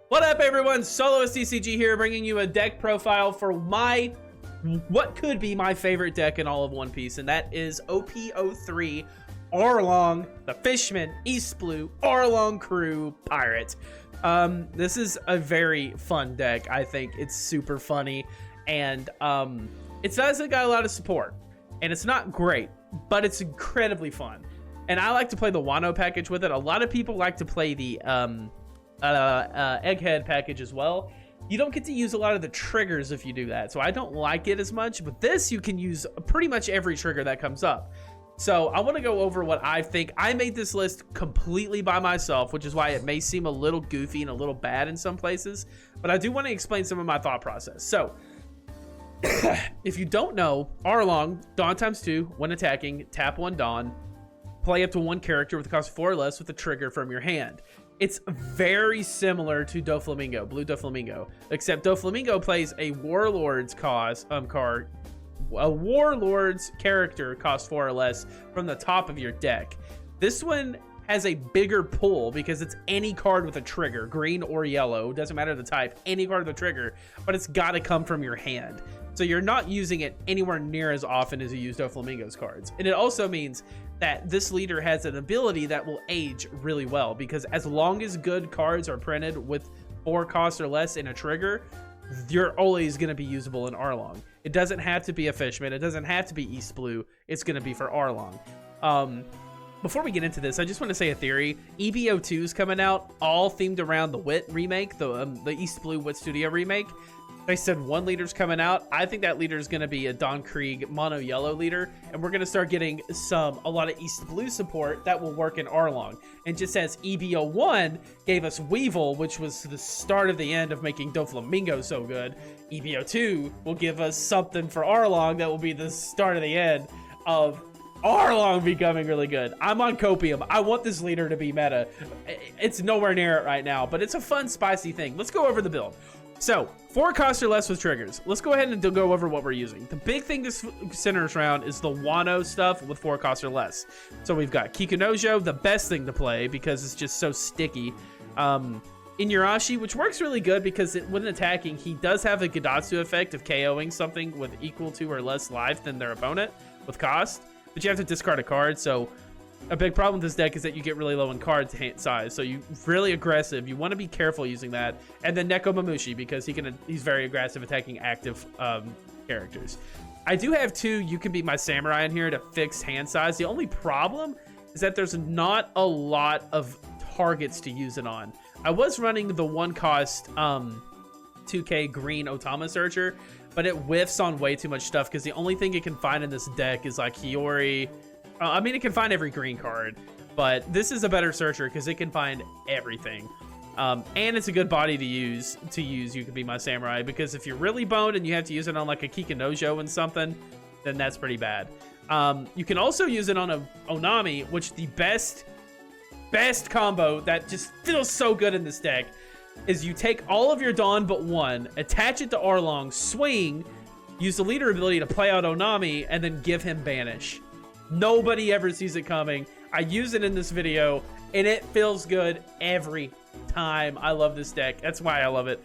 What up, everyone? Soloist DCG here, bringing you a deck profile for what could be my favorite deck in all of One Piece, and that is OP03 Arlong, the Fishman, East Blue, Arlong Crew Pirate. This is a very fun deck. I think it's super funny, and it doesn't got a lot of support, and it's not great, but it's incredibly fun. And I like to play the Wano package with it. A lot of people like to play the Egghead package as well. You don't get to use a lot of the triggers if you do that, so I don't like it as much, but this you can use pretty much every trigger that comes up. So I want to go over what I think. I made this list completely by myself, which is why it may seem a little goofy and a little bad in some places, but I do want to explain some of my thought process. So if you don't know, Arlong, Dawn ×2, when attacking, tap 1 Dawn, play up to 1 character with a cost of 4 or less with a trigger from your hand. It's very similar to Doflamingo, Blue Doflamingo, except Doflamingo plays a Warlord's card. A Warlord's character costs 4 or less from the top of your deck. This one has a bigger pull because it's any card with a trigger, green or yellow, doesn't matter the type, any card with a trigger, but it's got to come from your hand. So you're not using it anywhere near as often as you use Doflamingo's cards. And it also means that this leader has an ability that will age really well, because as long as good cards are printed with 4 costs or less in a trigger, you're always going to be usable in Arlong. It doesn't have to be a Fishman. It doesn't have to be East Blue. It's going to be for Arlong. Before we get into this, I just want to say a theory. EBO2 is coming out, all themed around the Wit remake, the East Blue Wit Studio remake. They said 1 leader's coming out. I think that leader is going to be a Don Krieg mono yellow leader, and we're going to start getting a lot of East Blue support that will work in Arlong. And just as EBO1 gave us Weevil, which was the start of the end of making Doflamingo so good, EBO2 will give us something for Arlong that will be the start of the end of Arlong becoming really good. I'm on copium. I want this leader to be meta. It's nowhere near it right now, but it's a fun, spicy thing. Let's go over the build. So, 4 costs or less with triggers. Let's go ahead and go over what we're using. The big thing this centers around is the Wano stuff with 4 costs or less. So we've got Kikunojo, the best thing to play because it's just so sticky. Inyarashi, which works really good because when attacking, he does have a Gadatsu effect of KOing something with equal to or less life than their opponent with cost. But you have to discard a card, so a big problem with this deck is that you get really low in card size, so you're really aggressive. You want to be careful using that. And then Neko Mamushi, because he's very aggressive attacking active characters. I do have 2 You Can Be My Samurai in here to fix hand size. The only problem is that there's not a lot of targets to use it on. I was running the 1 cost 2K green Otama Searcher, but it whiffs on way too much stuff because the only thing it can find in this deck is like Hiyori. I mean, it can find every green card, but this is a better searcher because it can find everything. And it's a good body to use. You Can Be My Samurai, because if you're really boned and you have to use it on like a Kikunojo and something, then that's pretty bad. You can also use it on a Onami, which the best combo that just feels so good in this deck is you take all of your Dawn but 1, attach it to Arlong, swing, use the leader ability to play out Onami, and then give him Banish. Nobody ever sees it coming. I use it in this video, and it feels good every time. I love this deck. That's why I love it.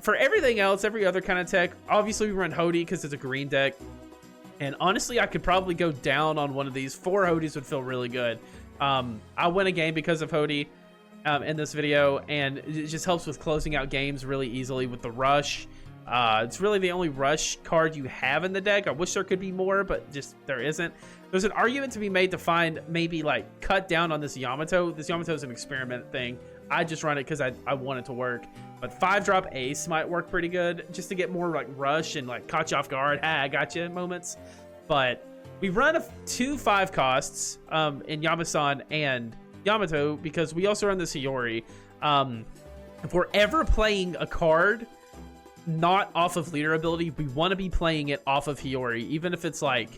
For everything else, every other kind of tech, obviously we run Hody because it's a green deck. And honestly, I could probably go down on one of these. 4 Hodys would feel really good. I win a game because of Hody in this video, and it just helps with closing out games really easily with the Rush. It's really the only Rush card you have in the deck. I wish there could be more, but just there isn't. There's an argument to be made to find maybe like cut down on this Yamato. This Yamato is an experiment thing. I just run it because I want it to work. But 5-drop Ace might work pretty good just to get more like Rush and like caught you off guard. I gotcha moments. But we run 2 5 costs in Yamasan and Yamato because we also run this Hiyori. If we're ever playing a card not off of leader ability, we want to be playing it off of Hiyori, even if it's like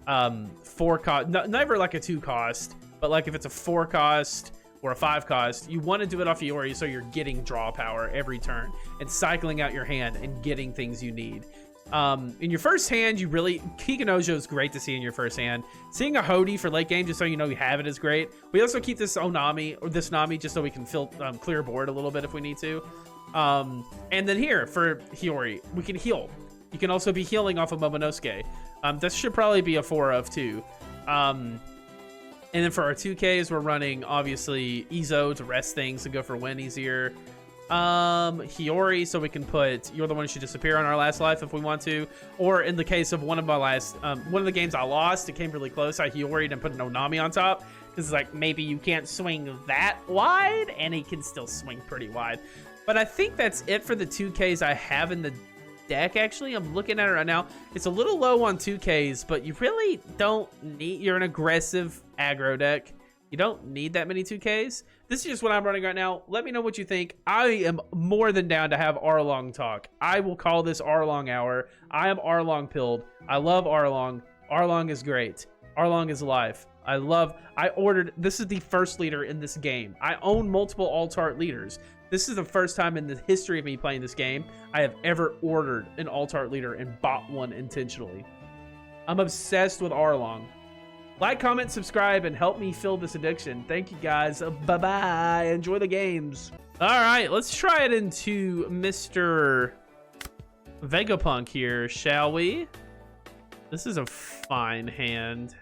4 cost, never like a 2 cost, but like if it's a 4 cost or a 5 cost, you want to do it off Hiyori so you're getting draw power every turn and cycling out your hand and getting things you need. In your first hand, you really, Kikanojo is great to see in your first hand. Seeing a Hody for late game, just so you know you have it, is great. We also keep this Onami, or this Nami, just so we can clear board a little bit if we need to. And then here, for Hiyori, we can heal. You can also be healing off of Momonosuke. This should probably be a 4 of 2. And then for our 2Ks, we're running, obviously, Izo to rest things and go for win easier. Hiyori, so we can put You're the One Who Should Disappear on our last life if we want to. Or in the case of one of the games I lost, it came really close. I Hiyori'd and put an Onami on top. Because, like, maybe you can't swing that wide, and he can still swing pretty wide. But I think that's it for the 2Ks I have in the deck, actually. I'm looking at it right now. It's a little low on 2Ks, but you really don't need... You're an aggressive aggro deck. You don't need that many 2Ks. This is just what I'm running right now. Let me know what you think. I am more than down to have Arlong talk. I will call this Arlong hour. I am Arlong pilled. I love Arlong. Arlong is great. Arlong is life. This is the first leader in this game. I own multiple alt-art leaders. This is the first time in the history of me playing this game I have ever ordered an alt-art leader and bought one intentionally. I'm obsessed with Arlong. Like, comment, subscribe, and help me fill this addiction. Thank you, guys. Bye-bye. Enjoy the games. All right, let's try it into Mr. Vegapunk here, shall we? This is a fine hand.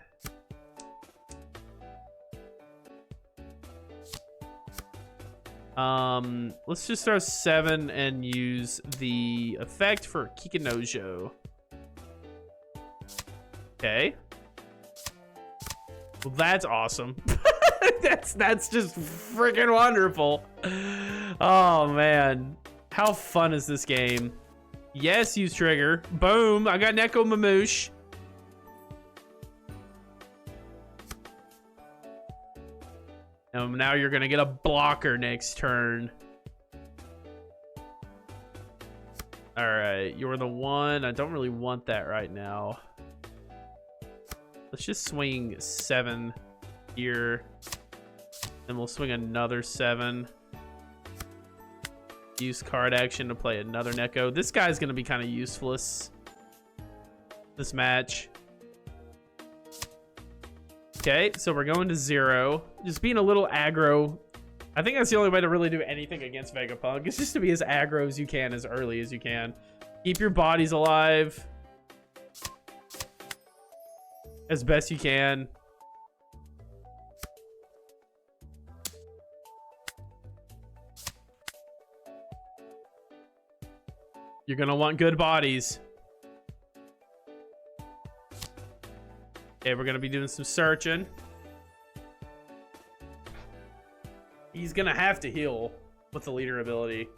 Let's just throw 7 and use the effect for Kikanojo. Okay. Well, that's awesome. that's just freaking wonderful. Oh man, how fun is this game? Yes, use trigger. Boom, I got Neko Mamoosh. Now you're gonna get a blocker next turn. All right, you're the one. I don't really want that right now. Let's just swing 7 here. And we'll swing another 7. Use card action to play another Neko. This guy's gonna be kind of useless this match. Okay, so we're going to 0. Just being a little aggro. I think that's the only way to really do anything against Vegapunk. It's just to be as aggro as you can, as early as you can. Keep your bodies alive as best you can. You're gonna want good bodies. Okay, we're gonna be doing some searching. He's gonna have to heal with the leader ability.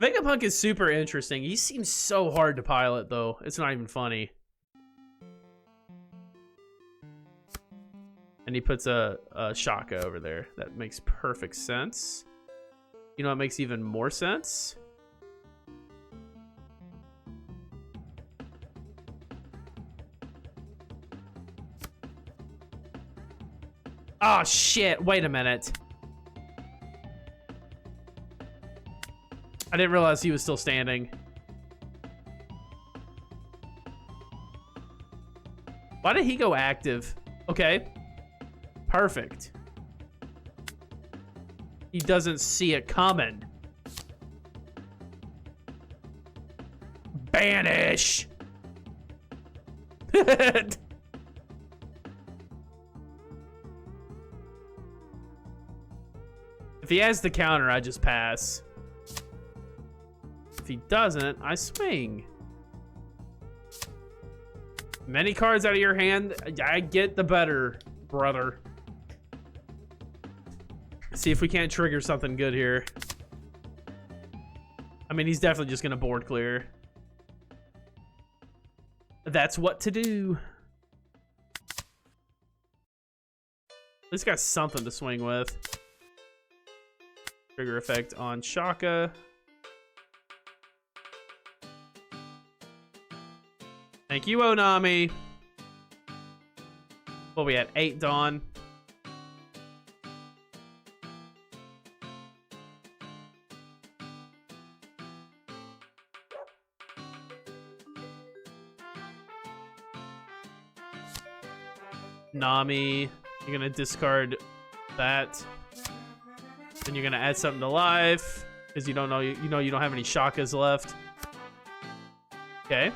Vegapunk is super interesting. He seems so hard to pilot, though. It's not even funny. And he puts a Shaka over there. That makes perfect sense. You know what makes even more sense? Oh, shit. Wait a minute. I didn't realize he was still standing. Why did he go active? Okay. Perfect. He doesn't see it coming. Banish! If he has the counter, I just pass. If he doesn't, I swing. Many cards out of your hand, I get the better, brother. See if we can't trigger something good here. I mean, he's definitely just gonna board clear. That's what to do. At least got something to swing with. Trigger effect on Shaka. Thank you, Onami. Well, we had 8 Dawn. Nami. You're gonna discard that. Then you're gonna add something to life because you don't know you don't have any Shakas left. Okay.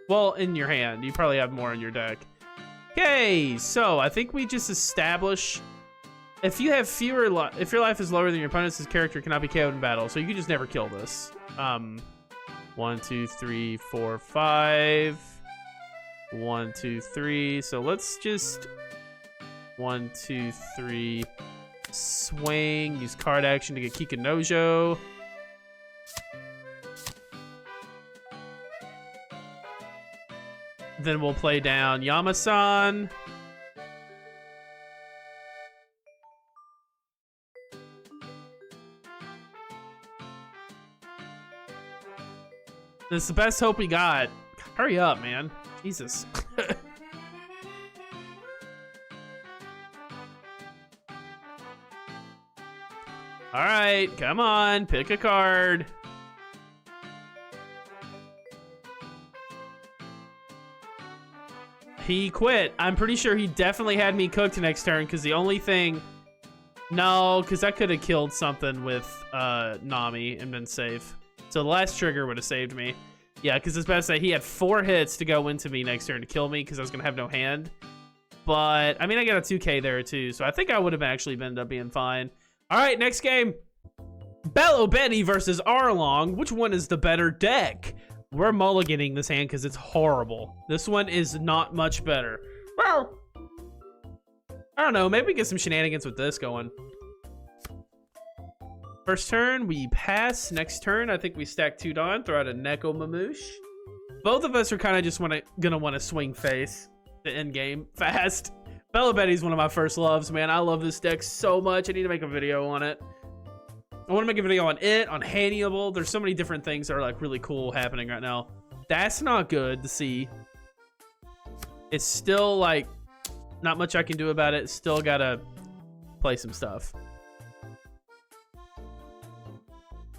Well, in your hand, you probably have more in your deck. Okay, so I think we just establish if you have if your life is lower than your opponent's, his character cannot be KO'd in battle. So you can just never kill this. 1, 2, 3, 4, 5. 1, 2, 3. So let's just 1, 2, 3. Swing. Use card action to get Kikanojo. Then we'll play down Yamasan. This is the best hope we got. Hurry up, man. Jesus. All right, come on, pick a card. He quit. I'm pretty sure he definitely had me cooked next turn because the only thing... No, because I could have killed something with Nami and been safe. So the last trigger would have saved me. Yeah, because it's best to say he had 4 hits to go into me next turn to kill me because I was going to have no hand. But, I mean, I got a 2K there too, so I think I would have actually ended up being fine. All right, next game. Belo versus Arlong. Which one is the better deck? We're mulliganing this hand because it's horrible. This one is not much better. Well, I don't know. Maybe we get some shenanigans with this going. First turn, we pass. Next turn, I think we stack 2 Dawn, throw out a Neko Mamoosh. Both of us are kind of just gonna want to swing face the end game fast. Belo Betty's one of my first loves, man. I love this deck so much. I need to make a video on it. I want to make a video on it, on Hannibal. There's so many different things that are like really cool happening right now. That's not good to see. It's still like not much I can do about it. Still gotta play some stuff.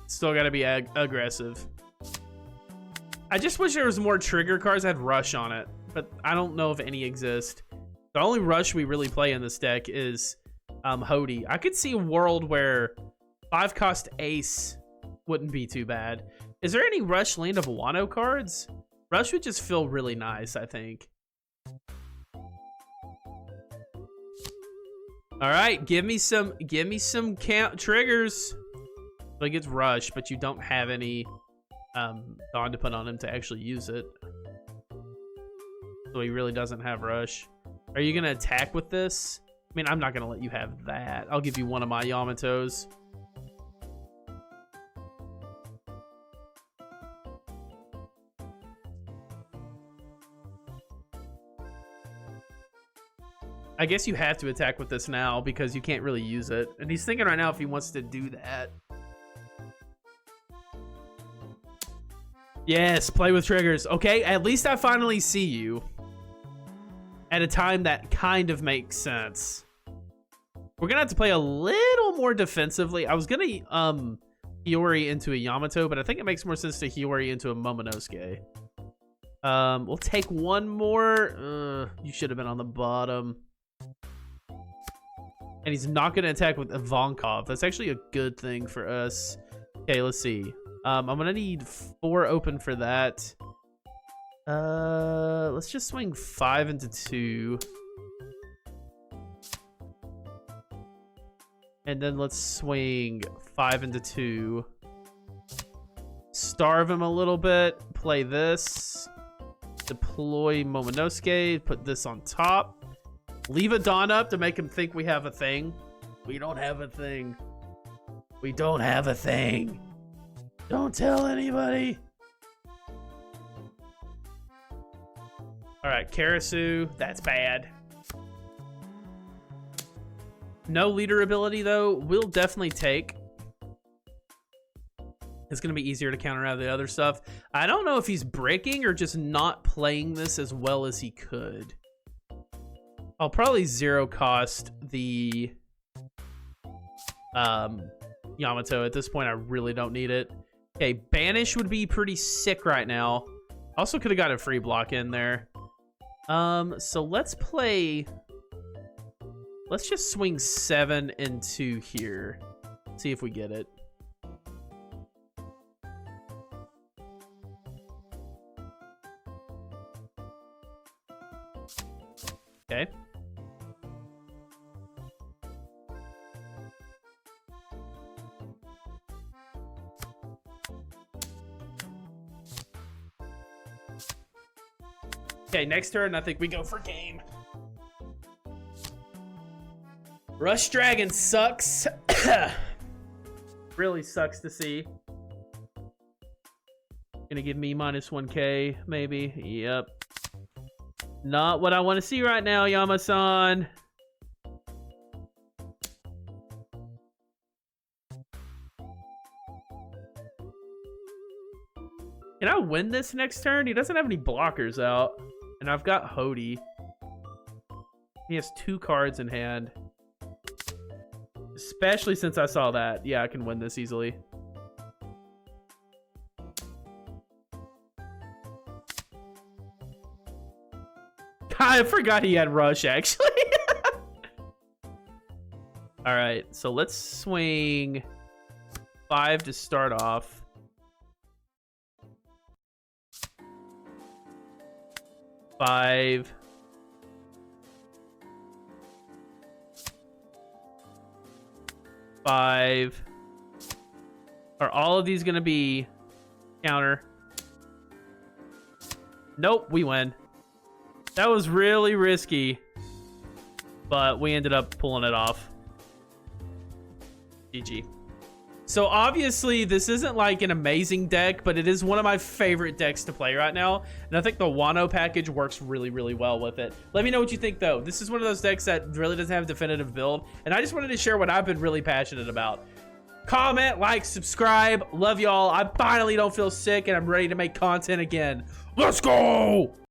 Still gotta be aggressive. I just wish there was more trigger cards that had Rush on it, but I don't know if any exist. The only Rush we really play in this deck is Hody. I could see a world where 5-cost Ace wouldn't be too bad. Is there any Rush Land of Wano cards? Rush would just feel really nice, I think. All right, give me some triggers. Like it's Rush, but you don't have any Dawn to put on him to actually use it. So he really doesn't have Rush. Are you gonna attack with this? I mean, I'm not gonna let you have that. I'll give you one of my Yamatos. I guess you have to attack with this now because you can't really use it. And he's thinking right now if he wants to do that. Yes, play with triggers. Okay, at least I finally see you. At a time that kind of makes sense. We're gonna have to play a little more defensively. I was gonna Hiyori into a Yamato, but I think it makes more sense to Hiyori into a Momonosuke. We'll take one more. You should have been on the bottom. And he's not going to attack with Ivankov. That's actually a good thing for us. Okay, let's see. I'm going to need 4 open for that. Let's just swing 5 into 2. And then let's swing 5 into 2. Starve him a little bit. Play this. Deploy Momonosuke. Put this on top. Leave a Dawn up to make him think we have a thing. We don't have a thing. We don't have a thing. Don't tell anybody. All right, Karasu. That's bad. No leader ability, though. We'll definitely take. It's going to be easier to counter out the other stuff. I don't know if he's breaking or just not playing this as well as he could. I'll probably 0 cost the Yamato. At this point, I really don't need it. Okay, Banish would be pretty sick right now. Also could have got a free block in there. So let's play. Let's just swing 7 into here. See if we get it. Okay. Okay, next turn, I think we go for game. Rush Dragon sucks. Really sucks to see. Gonna give me minus 1k, maybe. Yep. Not what I want to see right now, Yama-san. Can I win this next turn? He doesn't have any blockers out. And I've got Hody. He has 2 cards in hand. Especially since I saw that. Yeah, I can win this easily. I forgot he had Rush, actually. Alright, so let's swing 5 to start off. 5. Are all of these gonna be counter? Nope, we win. That was really risky, but we ended up pulling it off. GG. So obviously this isn't like an amazing deck, but it is one of my favorite decks to play right now. And I think the Wano package works really, really well with it. Let me know what you think though. This is one of those decks that really doesn't have a definitive build. And I just wanted to share what I've been really passionate about. Comment, like, subscribe. Love y'all. I finally don't feel sick and I'm ready to make content again. Let's go!